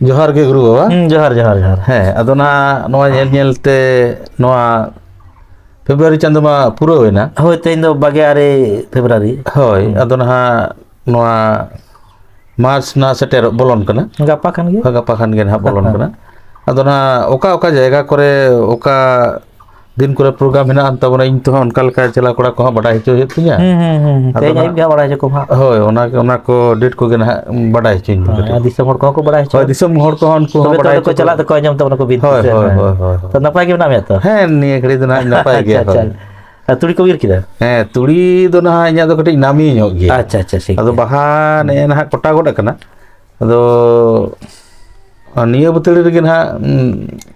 ᱡᱚᱦᱟᱨ ᱜᱮ ᱜᱩᱨᱩ ᱵᱟᱵᱟ ᱡᱚᱦᱟर ᱡᱚᱦᱟर ᱡᱚᱦᱟर ᱦᱮᱸ ᱟᱫᱚ ᱱᱟ ᱱᱚᱣᱟ ᱧᱮᱞᱛᱮ ᱱᱚᱣᱟ ᱯᱷᱮᱵᱨᱩᱣᱟᱨᱤ ᱪᱟᱸᱫᱳ ᱢᱟ ᱯᱩᱨᱟᱹᱣᱮᱱᱟ ᱦᱳᱭ ᱛᱮᱦᱮᱧ ᱫᱚ 22 ᱯᱷᱮᱵᱨᱩᱣᱟᱨᱤ ᱦᱳᱭ ᱟᱫᱚ ᱱᱟᱦᱟᱜ ᱱᱚᱣᱟ ᱢᱟर्च ᱱᱟ ᱥᱮᱴᱮᱨ ᱵᱚᱞᱚᱱ ᱠᱟᱱᱟ ᱜᱟᱯᱟ ᱠᱷᱟᱱ ᱜᱮ ᱜᱟᱯᱟ ᱠᱷᱟᱱ ᱜᱮ ᱱᱟᱦᱟᱜ ᱵᱚᱞᱚᱱ ᱠᱟᱱᱟ ᱟᱫᱚ ᱱᱟ ᱚᱠᱟ ᱡᱟᱭᱜᱟ ᱠᱚᱨᱮ ᱚᱠᱟ दिन को प्रोग्राम है तब इन तो उनका चला कड़ा को बाडा हो तिया तेज आइब गया बड़ा को होय ओना को डेट को ना बाडा हो दिसम हर को बड़ा होय दिसम हर को उनको बाडा को चला तो को जम तो उनको बिन होय होय होय तो नपाय के नाम है तो है निये घड़ी दो ना नपाय गया अच्छा तुड़ी को वीर किदा हैं तुड़ी दो ना इया दो कटी नामी ᱧᱚᱜ गया अच्छा अच्छा ठीक अदो बाहा ने ना कोटा गोड कना अदो निये बतड़ी रे ना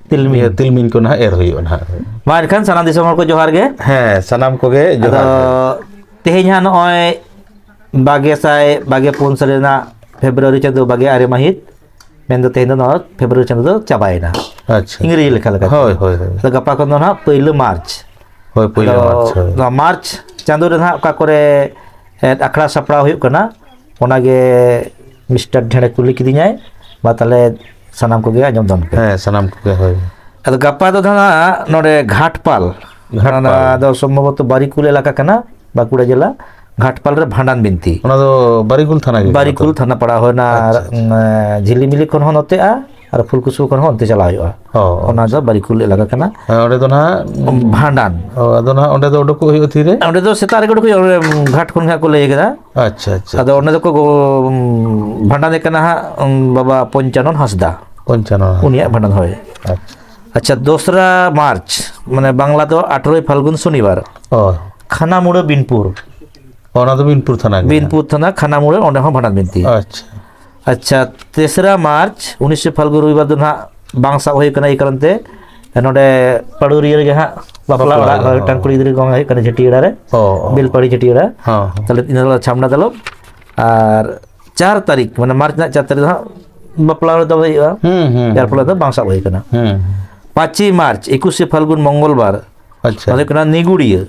तिलमिन को ना एर होयो ना मार खान सनाम दिसम को जोहार गे हैं सनाम को गे जोहार तेहेñ हा नय 22 सालेना फेब्रुआरी चंदो 22 माहित मेन दो तेहेñ दो फेब्रुआरी चंदो चाबायना अच्छा इंग्रेजी लेखा लगा होय होय तो गपा को ना पहिलो मार्च होय पहिलो मार्च मार्च चांदो रे ना का करे अखड़ा सपड़ा हुयो कना ओना गे मिस्टर ढेड़े कुली किदिኛय बा ताले सनाम को गे आजम दन पे हैं सनाम को गे होय अदो गपा दो ना नोडे घाटपाल दो संभवत बारिकुल इलाका कना बाकुड़ा जिला घाटपाल रे भांडान बिनती ओना दो बारिकुल थाना पड़ा होना झिलीमिली खन हो नते आ और फुलकुसु खन हो नते चला हुआ ओना दो बारिकुल इलाका कना ओडे दो ना भांडान अदो ना ओडे दो उडको हुयो थी रे ओडे दो सेता रे को घाट खन को ले गेदा अच्छा अच्छा अदो ओने दो को भांडान कना बाबा पंचानन हसदा उनिया भांडान होय अच्छा 2 मार्च माने बांग्ला तो 18 फाल्गुन शनिवार खानामुड़ो बिनपुर ओना तो बिनपुर थाना खानामुड़ो ओंडे हो भांडान बिनती अच्छा अच्छा 3 मार्च 19 फाल्गुन रविवार दिन हा बांगसा होय कना ई कारणते नोडे पडुरिया रे हा बापला वाला टांकुड़ी इधर गंगा है कने झटियाड़ा रे बेलपड़ी झटियाड़ा हां तले इनला छामना दलो और 4 तारीख माने मार्च ना 4 तारीख हा बापला दो होया यार फला दो बांगसा होय कना 5 मार्च 21 फाल्गुन मंगलवार अच्छा माने कना निगुड़िया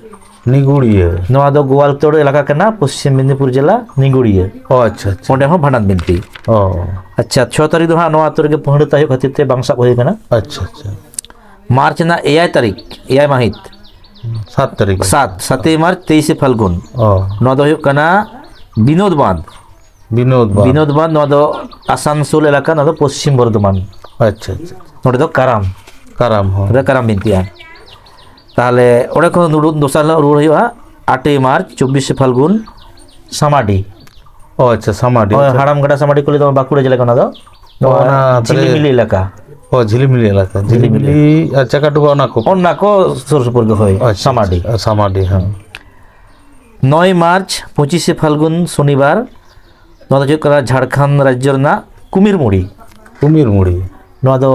नवा दो गोवालतोड़ इलाका कना पश्चिम मेदिनीपुर जिला निगुड़िया अच्छा अच्छा ओंडे हो भांडान बिनती अच्छा 6 तारीख दो हा नवा तोर के पहड़ता हो खातिर ते बांगसा होय कना अच्छा अच्छा मार्च ना 9 तारीख 9 माहित 7 तारीख 7 मार्च 23 फाल्गुन नवा दो हो कना विनोद बांध नवा दो आसानसोल इलाका नवा दो पश्चिम बर्धमान अच्छा अच्छा नोडे दो कराम बिनतिया ताहले ओडे को दोसार रुड़ हुआ 8 मार्च 24 फाल्गुन सामाडी अच्छा सामाडी हाड़ामगढ़ा सामाडी को ले बाकुड़ा जिला ना दो झिलीमिली इलाका झिलीमिली अच्छा काटुगा ओना को सुर सुपुर के होय सामाडी हां 9 मार्च 25 फाल्गुन शनिवार नवा दो करा झारखंड राज्य ना कुमिरमुड़ी नवा दो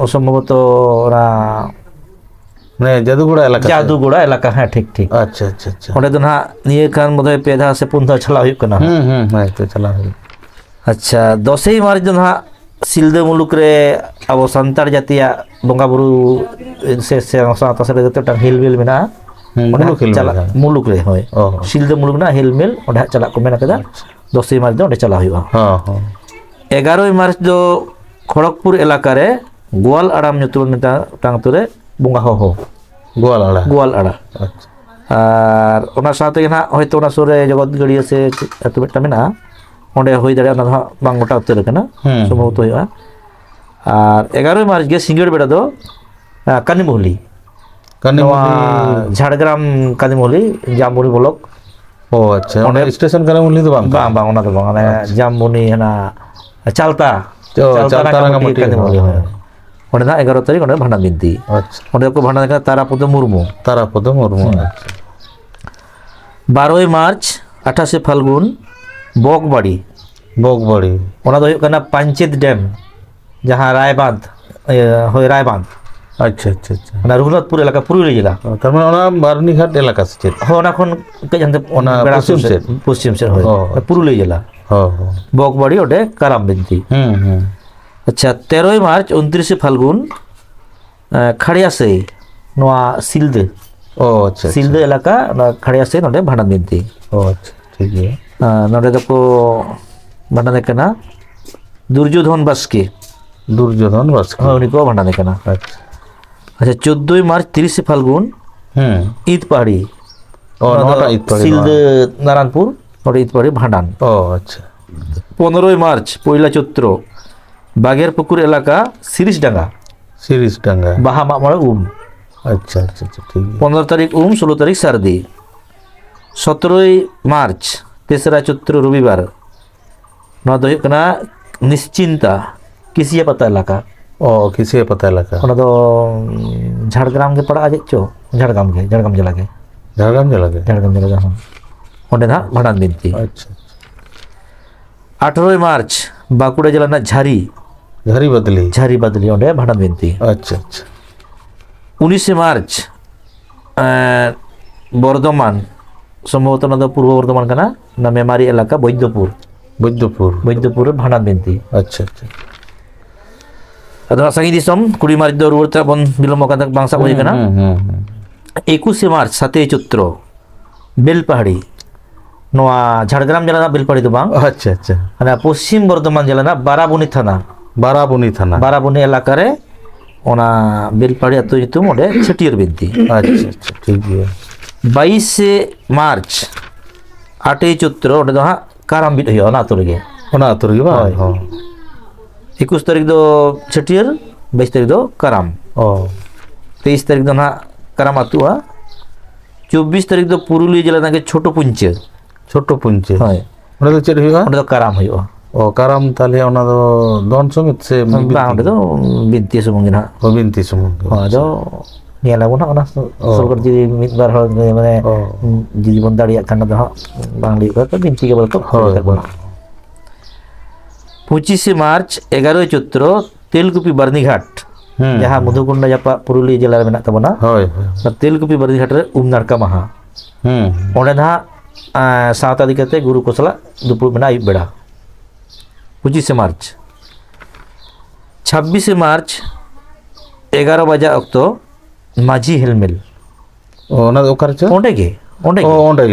असंभवत ना ने जादूगोड़ा इलाका है ठीक अच्छा अच्छा अच्छा ओडे दो ना निये कान मधे पेधा से पुनधा चला हुई कना तो चला हुई अच्छा 10 मार्च दो ना सिलदे मुलुक रे अब संतार जातिया बंगा बुरु से साता से टा हिलमिल मेना मुलुक रे होय सिलदे मुलुक ना हिलमिल ओडे चला को मेना कदा 10 मार्च दो ओडे चला हुआ हां 11 मार्च दो खड़गपुर इलाका रे गोवाल आड़ाम nyutul मेता टांग तुरे बुंगा हो गोवाल आड़ा और ओना साथे ना होयतो ना सुरे जगत गड़िया से अतु बेटा मेना ओंडे होई दाड़े ना बांग गोटा उतर कना संभवत होया और 11 मार्च गे सिंगड़ बेड़ा दो कानीमोहली झाड़ग्राम कानीमोहली जामबुनी ब्लॉक ओ अच्छा ओंडे स्टेशन कानीमोहली तो बांग ओना तो बांग जामबुनी ना चालता कानीमोहली होया ओंडे ना 11 तारीख ओंडे भांडान बिनती अच्छा ओंडे को भांडान का तारापद मुर्मू 12 मार्च 28 फाल्गुन बोगबाड़ी ओना दो कना पंचायत डैम जहां रायबांध होय रायबांध अच्छा अच्छा अच्छा ना रघुनाथपुर इलाका पुरुलिया जिला तार माने ओना बारनी घाट इलाका से हो ना कोन के जानते ओना पश्चिम से होय पुरुलिया जिला बोगबाड़ी ओडे कराम बिनती अच्छा 13 मार्च 29 फाल्गुन खड़िया से नवा सिलदे अच्छा सिलदे इलाका खड़िया से नोडे भांडान बिनती अच्छा ठीक है नोडे दको भांडान कना दुर्योधन बास्के दुर्योधन बास्के हाँ उन्हीं को भांडाने का ना। अच्छा अच्छा 14 मार्च 30 फाल्गुन ईद पहाड़ी ओ नोटा ईद पहाड़ी सिल्द नारायणपुर और ईद पहाड़ी भांडान। ओ अच्छा 15 मार्च पयला चैत्र बागेरपुकुर एलाका सिरिसडांगा सीरीज डांगा बाहा मागमोड़े अच्छा अच्छा अच्छा ठीक है 15 तारीख 16 तारीख सार्दी 17 मार्च तेसरा चैत्र रविवार नवा दो हुयुग कना निश्चिंता किसिया पता इलाका ओ किसी पता लगा ओना दो झाड़ग्राम के पड़ा चो झाड़ग्राम जिला के झारग्राम जिला के झाड़ग्राम जिला हाँ ओंडे ना भांडान बिनती। अच्छा 18 मार्च बांकुड़ा जिला ना घरी झारी बदली ओंडे भांडान बिनती। अच्छा अच्छा 19 मार्च बर्धमान सम्भवतः ना पूर्व बर्धमान का ना मेमारी इलाका बैद्यपुर भांडान बिनती। अच्छा अच्छा अदो संगी दिसम 20 मार्च दो रुवरता बन बिलम का बांसा हुई कना 21 मार्च 7 चैत्र बेलपहाड़ी नवा झाड़ग्राम जिला ना बेलपहाड़ी दो बांग अच्छा अच्छा अना पश्चिम बर्धमान जिला ना बाराबुनी थाना बाराबुनी इलाका रे ओना बेलपहाड़ी अतो युतुम ओडे छटियर बिनती। अच्छा अच्छा ठीक है 22 मार्च 8 चैत्र ओडे दो हाँ कारम बिट हुआ ना अतो लगे ओना अतुर के बा हां 21 तारीख दो छटियर 22 तारीख दो कारम ओ 23 तारीख दो ना कारम अतुआ 24 तारीख दो पुरुलिया जिला ना के छोटो पुंचे हाय ओना तो चेड हुआ ओडे दो कारम हुआ ओ कारम ताले ओना दो दोन समित से बा ओडे दो बिनती सुमुंग ना बिनती सुमुंग हां दो नियाला बोना ओना सरकार जी मिद बार हर माने जीवन दाड़िया खाना दो बांग लियो तो बिनती के बोल तो बोला 25 मार्च 11 चैत्र तेलकुपी बर्नीघाट जहाँ मधुकुंड जापा पुरुलिया जिला में मेना तबना तेलकुपी बर्नीघाट रे नाड़का महा ओंडे ना सावता दिकते गुरु को सला दुपुर मेना आयुब बेड़ा 25 मार्च 26 मार्च 11 बजा अक्तो माझी हेलमेल ओना ओकर छ ओंडे के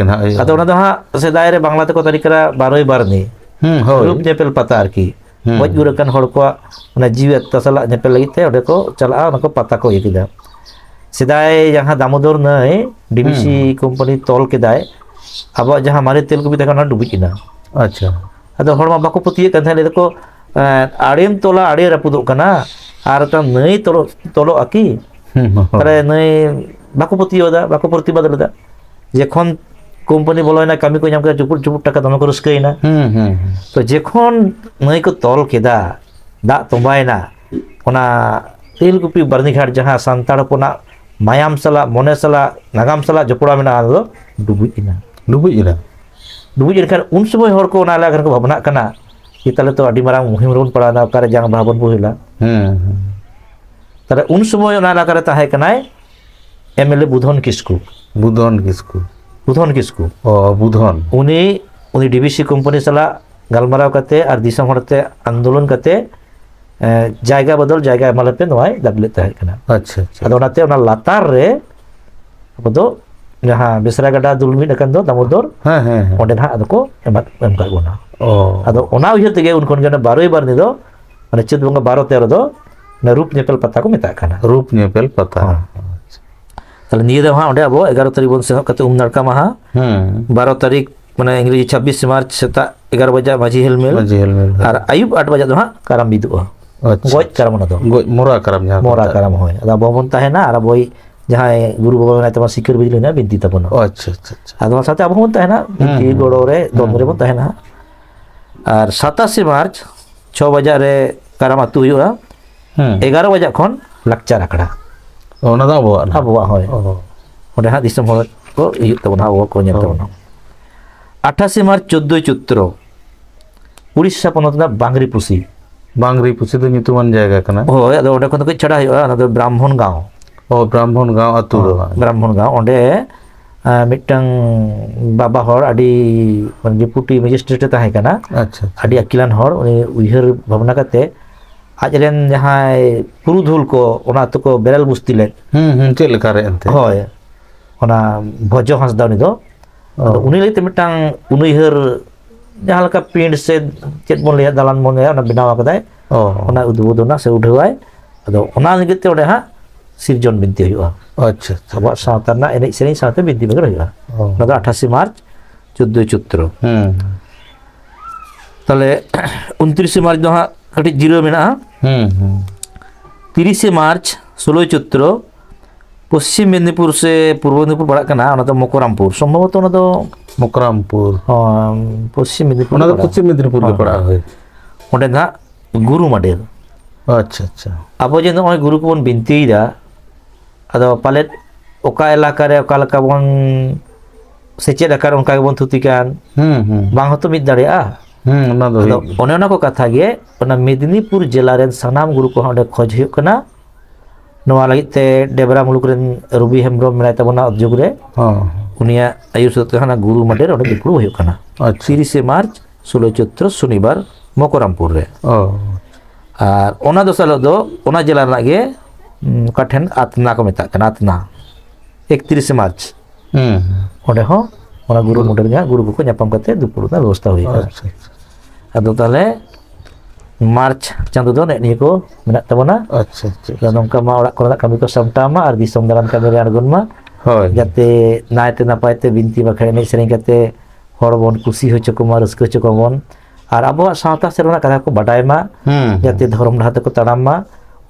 ना अतो ओना दो हाँ सेदाय रे बांग्ला तको तरीका 12 बारनी रूप नेपेल पता आरकी गज गुरकन हड़ को जीव तसला नेपेल लगी थे ओडे को चला उनको पता को ये किदा सेदाय जहां दामोदर नई डीबीसी कंपनी तोल के दाय अब जहां मारे तेल को भी देखा ना डुबिना। अच्छा अदो हड़ मा बाको पतिये कन थाले को आड़ेम तोला आड़े रपुदो कना आर ता नई तोलो आकी अरे नई बाको पतियोदा बाको प्रतिबाददा जेखन कोम्पानी बोलोना कमी को नाम चुपुट टाका दमे को रस्कैना तो जेखन नई को तोल केदा दा तोंबायना ओना तेलकुपी बर्नीघाट जहां सांताड़ कोना मायाम सला मने सला नागाम सला जपड़ा मेना दो डुबुज खान उन समय हर को ओना लागर को भावना कना कि ताले तो अडी मारांग मुहिम रोन पड़ाना कारे जांग भाबन बुहिला ताले उन समय ओना लागर ताहे कनाय एमएलए बुधन किस्कू ओ बुधन उनी डीबीसी कंपनी सला गलमाराव कते और दिसम हड़ते आंदोलन कते जायगा बदल जायगा एमालपे नोय दाबले ताहे कना। अच्छा अदो ओनाते ओना लातार रे अबदो जहां बेसरा गडा दुलमी नकन दो दामोदर ओंडे ना अदो को एम का बोना ओ अदो ओना उहिर तेगे उनकोन गना 12 बार नि दो माने चेद बंगा 12 13 दो ना रूप नेपेल पता को मेता कना रूप नेपेल पता। ताले निये दो हां ओंडे अब 11 तारीख बन सेहो कते नाड़का महा 12 तारीख माने इंग्रेजी 26 मार्च सेता 11 बजे माझी हेलमेल और आयुब 8 बजे दो हां कारम बिदुआ गज कारम ना दो मोरा कारम होय अदा बबन ताहेना और बोई जहां गुरु बाबा ना तमा सिकर बिजली ना बिनती तबन। अच्छा अच्छा अच्छा अदा साथे अब होन ताहेना बिनती गोड़ो रे दोमरे बन ताहेना और 27 मार्च 6 बजे रे कारम अतु हुआ 11 बजे खन लक्चर आखड़ा ओना दा अबवा होय ओंडे हा दिसम हर को इयु तबन हा को नेल तबन 28 मार्च 14 चैत्र उड़ीसा पनत ना बांगरी पुसी दो नितुमान जायगा कना होय अदो ओंडे खन को छड़ा हुआ ना दो ब्राह्मण गांव अतु दो ब्राह्मण गांव ओंडे मिटंग बाबा हर आडी माने डिप्यूटी मजिस्ट्रेट ताहे कना। अच्छा आडी अकिलान हर उनी उइहर भावना कते आजरेन जहां पुरुधुल को ओना तो को बेरल बुस्ती ले चेल लेकारे एंते होय ओना भोजो हंसदा उनी दो उनी लेते मिटंग उनैहर ᱡᱟᱦᱟᱸ ᱞᱮᱠᱟ ᱯᱤᱸᱰ ᱥᱮ ᱪᱮᱫ ᱵᱚᱱ ᱞᱟᱹᱭᱟ ᱫᱟᱞᱟᱱ ᱵᱚᱱ ᱞᱟᱹᱭᱟ ᱚᱱᱟ ᱵᱮᱱᱟᱣ ᱟᱠᱟᱫᱟᱭ ᱚᱱᱟ ᱩᱫᱵᱳধᱱᱟ ᱥᱮ ᱩᱰᱷᱟᱹᱣᱟᱭ ᱟᱫᱚ ᱚᱱᱟ ᱞᱟᱹᱜᱤᱫ ᱛᱮ ᱚᱸᱰᱮ ᱦᱟᱸᱜ ᱥᱤᱨᱡᱚᱱ ᱵᱤᱱᱛᱤ ᱦᱩᱭᱩᱜᱼᱟ ᱟᱪᱪᱷᱟ ᱟᱪᱪᱷᱟ ᱟᱵᱚᱣᱟᱜ ᱥᱟᱶᱛᱟ ᱨᱮᱱᱟᱜ ᱮᱱᱮᱡ ᱥᱮᱨᱮᱧ ᱥᱟᱶᱛᱮ ᱵᱤᱱᱛᱤ ᱵᱟᱠᱷᱮᱲ ᱦᱩᱭᱩᱜᱼᱟ ᱚᱱᱟ ᱫᱚ 28 ᱢᱟᱨᱪ 14 ᱪᱳᱛᱨᱚ ᱛᱟᱦᱞᱮ 29 ᱢᱟᱨᱪ ᱫᱚ ᱦᱟᱸᱜ ᱠᱟᱹᱴᱤᱡ ᱡᱤᱨᱟᱹᱣ ᱢᱮᱱᱟᱜᱼᱟ 30 ᱢᱟᱨᱪ 16 ᱪᱳᱛᱨᱚ পশ্চিম মেদিনীপুর সে পূর্ব মেদিনীপুর পাড়াগ কানা ওনা তো মকরামপুর সম্ভবত ওনা তো মকরামপুর পশ্চিম মেদিনীপুর ওনা তো পশ্চিম মেদিনীপুর ᱜᱮ ᱯᱟᱲᱟᱜ ᱦᱳᱭ ᱚᱸᱰᱮ ᱱᱟᱦᱟᱜ ᱜᱩᱨᱩ ᱢᱟᱰᱮᱨ ᱟᱪᱪᱷᱟ ᱟᱪᱪᱷᱟ ᱟᱵᱚ ᱡᱮ ᱱᱚᱜᱼᱚᱭ ᱜᱩᱨᱩ ᱠᱚᱵᱚᱱ ᱵᱤᱱᱛᱤᱭᱮᱫᱟ ᱟᱫᱚ ᱯᱟᱞᱮᱫ ᱚᱠᱟ ᱮᱞᱟᱠᱟ ᱨᱮ ᱚᱠᱟ ᱞᱮᱠᱟ ᱵᱚᱱ ᱥᱮᱪᱮᱫ ᱟᱠᱟᱱ ᱚᱱᱠᱟ ᱜᱮᱵᱚᱱ ᱛᱷᱩᱛᱤ ᱠᱟᱱ ᱵᱟᱝ ᱦᱚᱸᱛᱚ ᱢᱤᱫ ᱫᱟᱲᱮᱭᱟᱜᱼᱟ ᱚᱱᱟ ᱫᱚ ᱟᱫᱚ ᱚᱱᱮ ᱚᱱᱟ ᱠᱚ ᱠᱟᱛᱷᱟ ᱜᱮ ᱚᱱᱟ ᱢᱮᱫᱽᱱᱤᱯᱩᱨ ᱡᱮᱞᱟ ᱨᱮᱱ ᱥᱟᱱᱟᱢ ᱜᱩᱨᱩ ᱠᱚᱦᱚᱸ ᱚᱸᱰᱮ ᱠᱷᱚᱡᱽ ᱦᱩᱭᱩᱜ ᱠᱟᱱᱟ ᱱᱚᱣᱟ ᱞᱟᱹᱜᱤᱫ ᱛᱮ ᱰᱮᱵᱨᱟ ᱢᱩᱞᱩᱠ ᱨᱮᱱ ᱨᱚᱵᱤ ᱦᱮᱢᱵᱨᱚᱢ ᱢᱮᱱᱟᱭ ᱛᱟᱵᱚᱱᱟ ᱚᱫᱡᱩᱜᱽ ᱨᱮ ᱩᱱᱤᱭᱟᱜ ᱟᱹᱭᱩᱨ ᱥᱩᱛ ᱛᱮ ᱜᱩᱨᱩ ᱢᱟᱰᱮᱨ ᱚᱸᱰᱮ ᱫᱩᱯᱲᱩᱵ ᱦᱩᱭᱩᱜ ᱠᱟᱱᱟ 30 ᱢᱟᱨᱪ 16 ᱪᱳᱛᱨᱚ শনিবার মকরামপুর রে আর ওনা দᱚᱥᱟᱨ ᱦᱤᱞᱳᱜ ᱫᱚ ᱚᱱᱟ ᱡᱮᱞᱟ ᱨᱮᱱᱟᱜ ᱜᱮ ᱚᱠᱟ ᱴᱷᱮᱱ ᱟᱛᱱᱟ ᱠᱚ ᱢᱮᱛᱟᱜ ᱠᱟᱱᱟ ᱟᱛᱱᱟ 31 ᱢᱟᱨᱪ ᱚᱸᱰᱮ ᱦᱚᱸ ᱚᱱᱟ ᱜᱩᱨᱩ ᱢᱟᱰᱮᱨ ᱜᱮ ᱜᱩᱨᱩ ᱠᱚᱠᱚ ᱧᱟᱯᱟᱢ ᱠᱟᱛᱮ ᱫᱩᱯᱲᱩᱵ ᱨᱮᱱᱟᱜ ᱵᱮᱵᱚᱥᱛᱷᱟ ᱦᱩᱭ ᱟᱠᱟᱱᱟ ᱟᱫᱚ ᱛᱟᱦᱞᱮ ᱢᱟᱨᱪ ᱪᱟᱸᱫᱳ ᱫᱚ ᱱᱤᱭᱟᱹ ᱠᱚ ᱢᱮᱱᱟᱜ ᱛᱟᱵᱚᱱᱟ ᱟᱪᱪᱷᱟ ᱟᱪᱪᱷᱟ ᱱᱚᱝᱠᱟ ᱢᱟ ᱚᱲᱟᱜ ᱠᱚᱨᱮᱱᱟᱜ ᱠᱟᱹᱢᱤ ᱠᱚ ᱥᱟᱢᱴᱟᱣ ᱢᱟ ᱟᱨ ᱫᱤᱥᱚᱢ ᱫᱟᱬᱟᱱ ᱠᱟᱹᱢᱤ ᱨᱮ ᱟᱬᱜᱚᱱ ᱢᱟ ᱡᱟᱛᱮ ᱱᱟᱭᱛᱮ ᱱᱟᱯᱟᱭ ᱛᱮ ᱵᱤᱱᱛᱤ ᱵᱟᱠᱷᱮᱲ ᱮᱱᱮᱡ ᱥᱮᱨᱮᱧ ᱠᱟᱛᱮ ᱦᱚᱲ ᱵᱚᱱ ᱠᱩᱥᱤ ᱦᱚᱪᱚ ᱠᱚᱢᱟ ᱨᱟᱹᱥᱠᱟᱹ ᱦᱚᱪᱚ ᱠᱚᱵᱚᱱ ᱟᱨ ᱟᱵᱚᱣᱟᱜ ᱥᱟᱶᱛᱟ ᱥᱮᱨᱣᱟ ᱠᱟᱛᱷᱟ ᱠᱚ ᱵᱟᱰᱟᱭ ᱢᱟ ᱡᱟᱛᱮ ᱫᱷᱚᱨᱚᱢ ᱰᱟᱦᱟᱨ ᱛᱮᱠᱚ ᱛᱟᱲᱟᱢ ᱢᱟ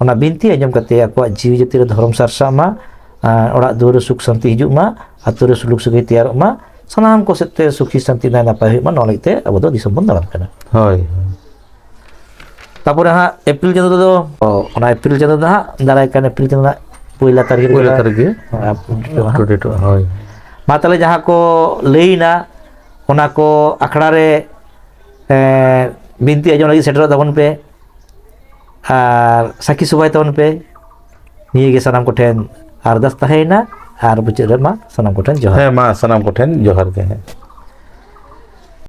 ᱚᱱᱟ ᱵᱤᱱᱛᱤ ᱟᱸᱡᱚᱢ ᱠᱟᱛᱮ ᱟᱠᱚᱣᱟᱜ ᱡᱤᱣᱤ ᱡᱟᱹᱛᱤ ᱨᱮ ᱫᱷᱚᱨᱚᱢ ᱥᱟᱨᱥᱟᱜ ᱢᱟ ᱚᱲᱟᱜ ᱫᱩᱣᱟᱹᱨ ᱨᱮ ᱥᱩᱠ ᱥᱟᱱᱛᱤ ᱦᱤᱡᱩᱜ ᱢᱟ ᱟᱛᱳ ᱨᱮ ᱥᱩᱞᱩᱠ ᱥᱟᱹᱜᱟᱹᱭ ᱛᱮᱭᱟᱨᱚᱜ ᱢᱟ ᱥᱟᱱᱟᱢ ᱠᱚ ᱥᱮᱫ ᱛᱮ ᱥᱩᱠᱷᱤ ᱥᱟᱱᱛᱤ ᱱᱟᱭ ᱱᱟᱯᱟᱭ ᱦᱩᱭᱩᱜ ᱢᱟ ᱱᱚᱣᱟ ᱞᱟᱹᱜᱤᱫ ᱛᱮ ᱟᱵᱚ ᱫᱚ ᱫᱤᱥᱚᱢ ᱵᱚᱱ ᱫᱟᱬᱟᱱ ᱠᱟᱱᱟ ᱦᱳᱭ ᱛᱟᱯᱚᱨᱮ ᱦᱟᱸᱜ ᱮᱯᱨᱤᱞ ᱪᱟᱸᱫᱳ ᱫᱚ ᱚᱱᱟ ᱮᱯᱨᱤᱞ ᱪᱟᱸᱫᱳ ᱫᱚ ᱦᱟᱸᱜ ᱫᱟᱨᱟᱭ ᱠᱟᱱ ᱮᱯᱨᱤᱞ ᱪᱟᱸᱫᱳ ᱨᱮᱱᱟᱜ ᱯᱳᱭᱞᱟ ᱛᱟᱹᱨᱤᱠᱷ ᱨᱮᱜᱮ ᱦᱳᱭ ᱢᱟ ᱛᱟᱦᱞᱮ ᱡᱟᱦᱟᱸ ᱠᱚ ᱞᱟᱹᱭᱱᱟ ᱚᱱᱟ ᱠᱚ ᱟᱠᱷᱲᱟ ᱨᱮ ᱵᱤᱱᱛᱤ ᱟᱸᱡᱚᱢ ᱞᱟᱹᱜᱤᱫ ᱥᱮᱴᱮᱨᱚᱜ ᱛᱟᱵᱚᱱ ᱯᱮ ᱟᱨ ᱥᱟᱹᱠᱷᱤ ᱥᱚᱵᱷᱟᱭ ᱛᱟᱵᱚᱱ ᱯᱮ ᱱᱤᱭᱟᱹ ᱜᱮ ᱥᱟᱱᱟᱢ ᱠᱚᱴᱷᱮᱱ ᱟᱨᱫᱟᱥ ᱛᱟᱦᱮᱸᱭᱮᱱᱟ ᱟᱨ ᱢᱩᱪᱟᱹᱫ ᱨᱮ ᱢᱟ ᱥᱟᱱᱟᱢ ᱠᱚᱴᱷᱮᱱ ᱡᱚᱦᱟᱨ ᱦᱮᱸ ᱢᱟ ᱥᱟᱱᱟᱢ ᱠᱚᱴᱷᱮᱱ ᱡᱚᱦᱟᱨ ᱜᱮ